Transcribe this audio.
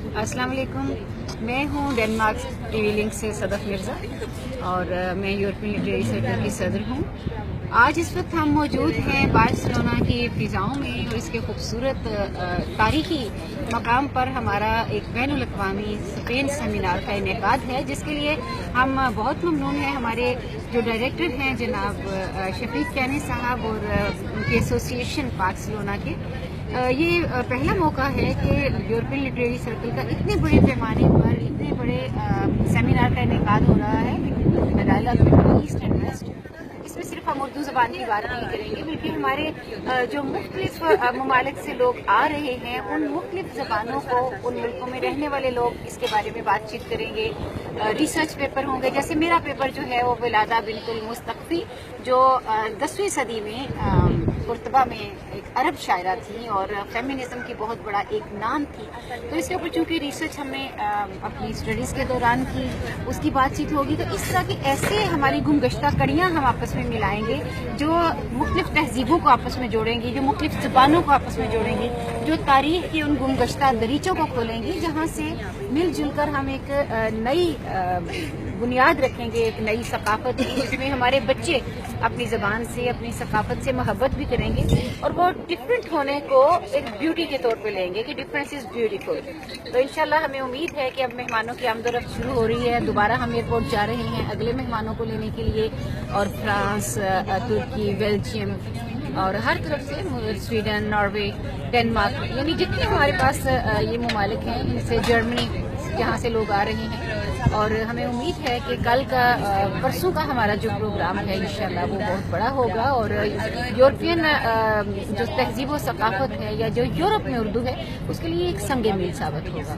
अस्सलाम वालेकुम। मैं हूँ डेनमार्क टीवी लिंक से सदफ मिर्ज़ा और मैं यूरोपियन लिटरेरी सर्कल की सदर हूँ। आज इस वक्त हम मौजूद हैं बार्सिलोना की फ़िज़ाओं में और इसके खूबसूरत तारीख़ी मकाम पर हमारा एक बैनुल अक़वामी स्पेन सेमिनार का इनेकाद है, जिसके लिए हम बहुत ममनून हैं। हमारे जो डायरेक्टर हैं जनाब शफीक कैनी साहब और उनके एसोसिएशन बार्सिलोना के, ये पहला मौका है कि यूरोपियन लिटरेरी सर्कल का इतने बड़े पैमाने पर इतने बड़े सेमिनार का इनेकाद हो रहा है dialogue between East and West. इसमें सिर्फ हम उर्दू ज़बान की बात नहीं करेंगे, बल्कि हमारे जो मुख्तलिफ ममालिक से लोग आ रहे हैं उन मुख्तलिफ ज़बानों को, उन मुल्कों में रहने वाले लोग इसके बारे में बातचीत करेंगे। रिसर्च पेपर होंगे, जैसे मेरा पेपर जो है वो विलादा बिन्तुल मुस्तक़फ़ी, जो 10वीं सदी में कुर्तबा में एक अरब शायरा थी और फेमिनिज्म की बहुत बड़ा एक नाम थी। तो इसके ऊपर चूँकि रिसर्च हमने अपनी स्टडीज़ के दौरान की, उसकी बातचीत होगी। तो इस तरह की ऐसे हमारी गुमगश्ता कड़ियाँ हम आपस में मिलाएंगे जो मुख्तलिफ तहजीबों को आपस में जोड़ेंगी, जो मुख्तलिफ ज़बानों को आपस में जोड़ेंगी, जो तारीख़ की उन गुमगश्ता दरीचों को खोलेंगी, जहाँ से मिलजुल कर हम एक नई बुनियाद रखेंगे, एक नई सकाफत की, जिसमें हमारे बच्चे अपनी ज़बान से, अपनी सकाफत से मोहब्बत भी करेंगे और वो डिफरेंट होने को एक ब्यूटी के तौर पे लेंगे कि डिफरेंस इज़ ब्यूटीफुल। तो इंशाल्लाह हमें उम्मीद है कि अब मेहमानों की आमदोरफ्त शुरू हो रही है। दोबारा हम एयरपोर्ट जा रहे हैं अगले मेहमानों को लेने के लिए, और फ्रांस, तुर्की, बेल्जियम और हर तरफ से, स्वीडन, नॉर्वे, डेनमार्क, यानी जितने हमारे पास ये ममालिक हैं, इनसे जर्मनी, जहाँ से लोग आ रहे हैं। और हमें उम्मीद है कि कल का, परसों का हमारा जो प्रोग्राम है इंशाल्लाह वो बहुत बड़ा होगा और यूरोपियन जो तहजीब व सकाफत है या जो यूरोप में उर्दू है, उसके लिए एक संग मील साबित होगा।